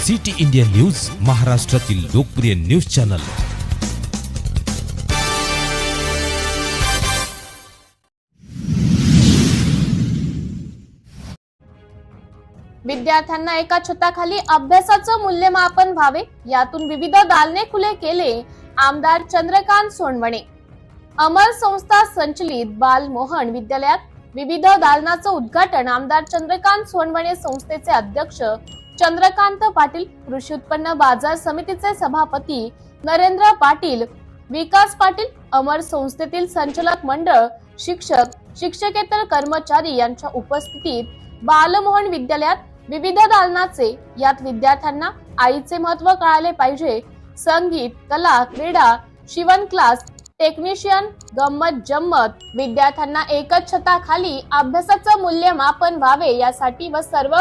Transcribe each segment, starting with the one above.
City India news, महाराष्ट्रातील लोकप्रिय news channel. विद्यार्थ्यांना एका छताखाली अभ्यासाचं मूल्यमापन व्हावे, यातून विविध दालने खुले केले आमदार चंद्रकांत सोनवणे। अमर संस्था संचलित बालमोहन विद्यालयात विविध दालनाचं उद्घाटन आमदार चंद्रकांत सोनवणे, संस्थेचे अध्यक्ष चंद्रकांत पाटील, कृषी उत्पन्न बाजार समितीचे सभापती नरेंद्र पाटील, विकास पाटील, अमर संस्थेतील संचालक मंडळ, शिक्षक, शिक्षकेतर कर्मचारी यांच्या उपस्थितीत बालमोहन विद्यालयात विविध दालनाचे, यात विद्यार्थ्यांना आईचे महत्त्व कळाले पाहिजे, संगीत, कला, क्रीडा, शिवण क्लास, टेक्निशियन, गंमत जम्मत, विद्यार्थ्यांना एकच छताखाली अभ्यासाचं मूल्यमापन व्हावे यासाठी व सर्व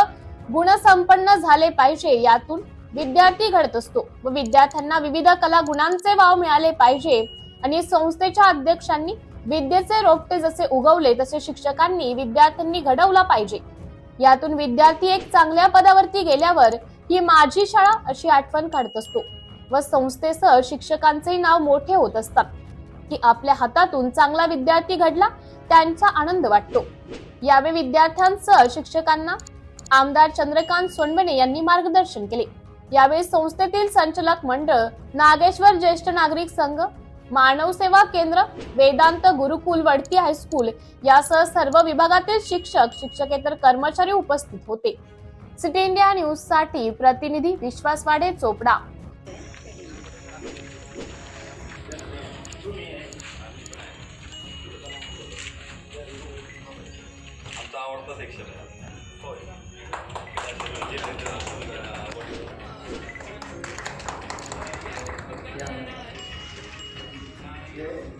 गुणसंपन्न झाले पाहिजे, यातून विद्यार्थी घडत असतो व विद्यार्थ्यांना विविध कला गुणांचे वाव मिळाले पाहिजे आणि संस्थेच्या अध्यक्षांनी विद्येचे रोपटे जसे उगवले तसे शिक्षकांनी विद्यार्थ्यांनी घडवला पाहिजे। यातून विद्यार्थी एक चांगल्या पदावरती गेल्यावर ही माझी शाळा अशी आठवण काढत असतो व संस्थेसह शिक्षकांचे नाव मोठे होत असतात की आपल्या हातातून चांगला विद्यार्थी घडला, त्यांचा आनंद वाटतो। यावेळी विद्यार्थ्यांसह शिक्षकांना आमदार चंद्रकांत सोनवणे यांनी मार्गदर्शन केले। यावेळी संस्थेतील संचालक मंडळ, नागेश्वर ज्येष्ठ नागरिक संघ, मानव सेवा केंद्र, वेदांत गुरुकुल वडती हायस्कूल यासह सर्व विभागातील शिक्षक, शिक्षकेतर कर्मचारी उपस्थित होते। सिटी इंडिया न्यूज साठी प्रतिनिधी विश्वास वाडे, चोपडा। आवडता सेक्शन आहे।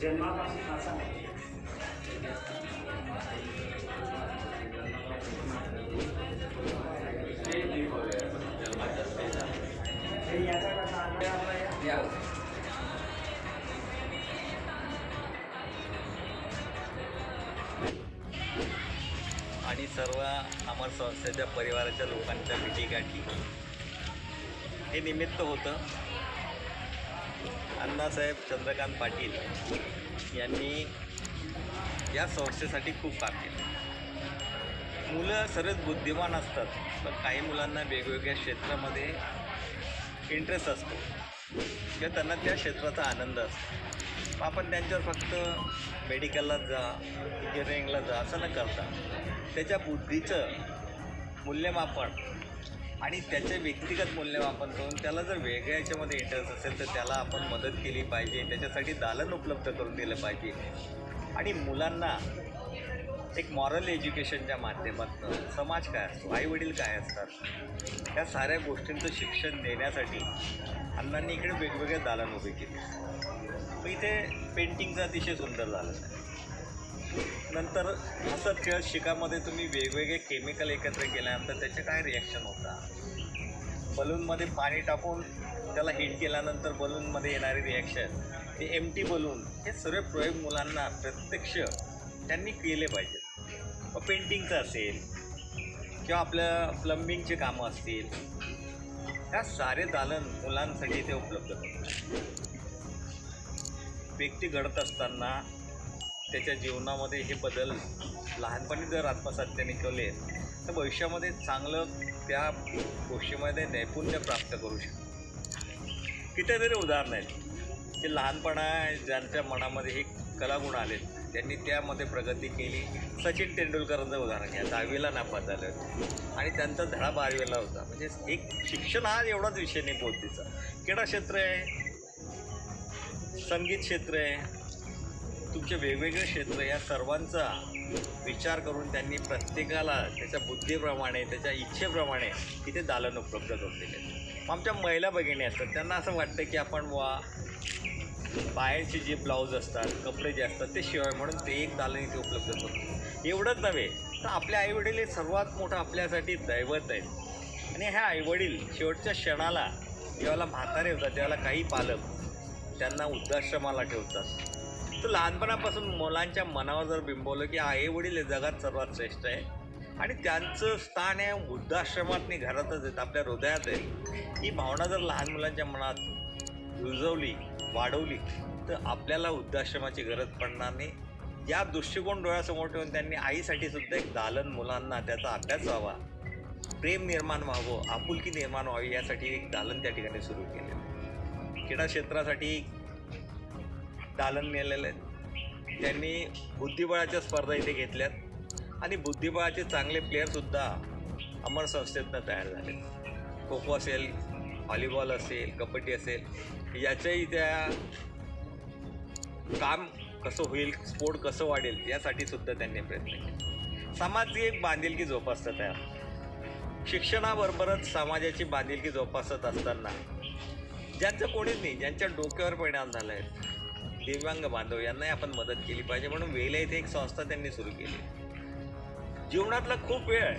जन्मापासून असा आणि सर्व अमर संस्थेच्या परिवाराच्या लोकांच्या भेटीगाठी हे निमित्त होतं। अण्णासाहेब चंद्रकांत पाटील यांनी या संस्थेसाठी खूप काम केलं। मुलं सर्वच बुद्धिमान असतात, पण काही मुलांना वेगवेगळ्या क्षेत्रामध्ये इंटरेस्ट असतो किंवा त्यांना त्या क्षेत्राचा आनंद असतो। आपण त्यांच्यावर फक्त मेडिकलला जा, इंजिनिअरिंगला जा असं न करता त्याच्या बुद्धीचं मूल्यमापन आणि त्याचे व्यक्तिगत मूल्यमापन करून त्याला जर वेगळ्या याच्यामध्ये इंटरेस्ट असेल तर त्याला आपण मदत केली पाहिजे, त्याच्यासाठी दालन उपलब्ध करून दिलं पाहिजे आणि मुलांना एक मॉरल एज्युकेशनच्या माध्यमातून समाज काय असतो, आईवडील काय असतात, या साऱ्या गोष्टींचं शिक्षण देण्यासाठी अण्णांनी इकडे वेगवेगळे दालन उभे केले। मग इथे पेंटिंगचं अतिशय सुंदर झालं आहे। नंतर हसत खेळत शिकामध्ये तुम्ही वेगवेगळे केमिकल एकत्र केल्यानंतर त्याचे काय रिॲक्शन होतात, बलूनमध्ये पाणी टाकून त्याला हीट केल्यानंतर बलूनमध्ये येणारी रिॲक्शन, ते एम्प्टी बलून, हे सर्व प्रयोग मुलांना प्रत्यक्ष त्यांनी केले पाहिजेत। मग पेंटिंगचं असेल किंवा आपल्या प्लंबिंगचे कामं असतील, ह्या सारे दालन मुलांसाठी ते उपलब्ध करतात। व्यक्ती घडत असताना त्याच्या जीवनामध्ये हे बदल लहानपणी जर आत्मसात त्याने केले तर भविष्यामध्ये चांगलं त्या गोष्टीमध्ये नैपुण्य प्राप्त करू शकतो। कितीतरी उदाहरणं आहेत की लहानपणा ज्यांच्या मनामध्ये हे कलागुण आले त्यांनी त्यामध्ये प्रगती केली। सचिन तेंडुलकरांचं उदाहरण घ्या, 10वीला नापास झालं आणि त्यांचा धडा 12वीला होता। म्हणजे एक शिक्षण हा एवढाच विषय नाही बुद्धीचा, क्रीडा क्षेत्र आहे, संगीत क्षेत्र आहे, तुमचे वेगवेगळे क्षेत्र, या सर्वांचा विचार करून त्यांनी प्रत्येकाला त्याच्या बुद्धीप्रमाणे, त्याच्या इच्छेप्रमाणे इथे दालन उपलब्ध करून दिले। मग आमच्या महिला भगिनी असतात, त्यांना असं वाटतं की आपण बाहेरचे जे ब्लाऊज असतात, कपडे जे असतात ते शिवाय म्हणून ते एक दालन इथे उपलब्ध करतो। एवढंच नव्हे तर आपले आईवडील हे सर्वात मोठं आपल्यासाठी दैवत आहेत आणि ह्या आईवडील शेवटच्या क्षणाला जेव्हा म्हातारे होतात त्यावेळेला काही पालक त्यांना वृद्धाश्रमाला ठेवतात। तर लहानपणापासून मुलांच्या मनावर जर बिंबवलं की आई वडील जगात सर्वात श्रेष्ठ आहे आणि त्यांचं स्थान आहे वृद्धाश्रमात नाही, घरातच आहेत, आपल्या हृदयात आहे. ही भावना जर लहान मुलांच्या मनात रुजवली, वाढवली, तर आपल्याला वृद्धाश्रमाची गरज पडणार नाही. या दृष्टिकोन डोळ्यासमोर ठेवून त्यांनी आईसाठी सुद्धा एक दालन, मुलांना त्याचा अभ्यास व्हावा, प्रेम निर्माण व्हावं, आपुलकी निर्माण व्हावी, यासाठी एक दालन त्या ठिकाणी सुरू केले. क्रीडा क्षेत्रासाठी दालन नेलेलं आहे. त्यांनी बुद्धिबळाच्या स्पर्धा इथे घेतल्यात आणि बुद्धिबळाचे चांगले प्लेयरसुद्धा अमर संस्थेतनं तयार झाले. खो खो असेल, व्हॉलीबॉल असेल, कबड्डी असेल, याच्याही त्या काम कसं होईल, स्पोर्ट कसं वाढेल, यासाठी सुद्धा त्यांनी प्रयत्न केले. सामाजिक बांधिलकी जोपासत आहे. शिक्षणाबरोबरच समाजाची बांधिलकी जोपासत असताना ज्यांचं कोणीच नाही, ज्यांच्या डोक्यावर परिणाम झाला आहे, दिव्यांग बांधव, यांनाही आपण मदत केली पाहिजे म्हणून वेळेला इथे एक संस्था त्यांनी सुरू केली. जीवनातला खूप वेळ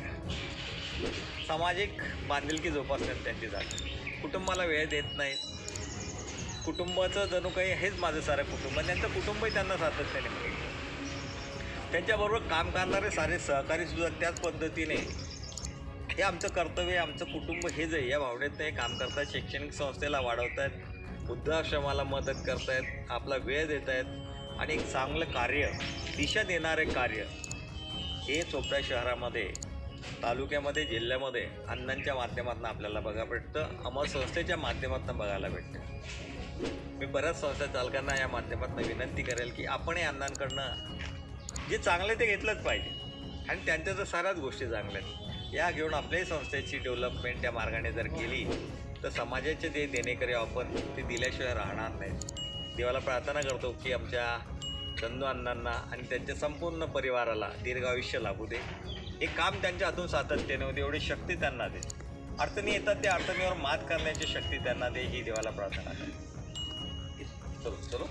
सामाजिक बांधिलकी जोपासण्यात त्यांची जाते. कुटुंबाला वेळ देत नाहीत. कुटुंबाचं जणू काही हेच माझं सारं कुटुंब, त्यांचं कुटुंबही त्यांना सातत्याने मिळतं. त्यांच्याबरोबर काम करणारे सारे सहकारीसुद्धा त्याच पद्धतीने हे आमचं कर्तव्य, आमचं कुटुंब हेच आहे या भावनेत ते काम करतात. शैक्षणिक संस्थेला वाढवत आहेत, वृद्धाश्रमाला मदत करत आहेत, आपला वेळ देत आहेत आणि एक चांगलं कार्य, दिशा देणारे कार्य हे चोपडा शहरामध्ये, तालुक्यामध्ये, जिल्ह्यामध्ये अण्णांच्या माध्यमातून आपल्याला बघायला भेटतं, अमर संस्थेच्या माध्यमातून बघायला भेटतं. मी बऱ्याच संस्था चालकांना या माध्यमातून विनंती करेल की आपणही अण्णांकडनं जे चांगलं ते घेतलंच पाहिजे आणि त्यांच्या तर साऱ्याच गोष्टी चांगल्या आहेत, या घेऊन आपल्याही संस्थेची डेव्हलपमेंट त्या मार्गाने जर केली तर समाजाचे जे देणेकरी आपण ते दिल्याशिवाय राहणार नाहीत. देवाला प्रार्थना करतो की आमच्या चंदू अण्णांना आणि त्यांच्या संपूर्ण परिवाराला दीर्घ आयुष्य लाभू दे. हे काम त्यांच्या हातून सातत्याने होते, एवढी शक्ती त्यांना दे. अडचणी येतात त्या अडचणीवर मात करण्याची शक्ती त्यांना दे, ही देवाला प्रार्थना करतो. चलो चलो.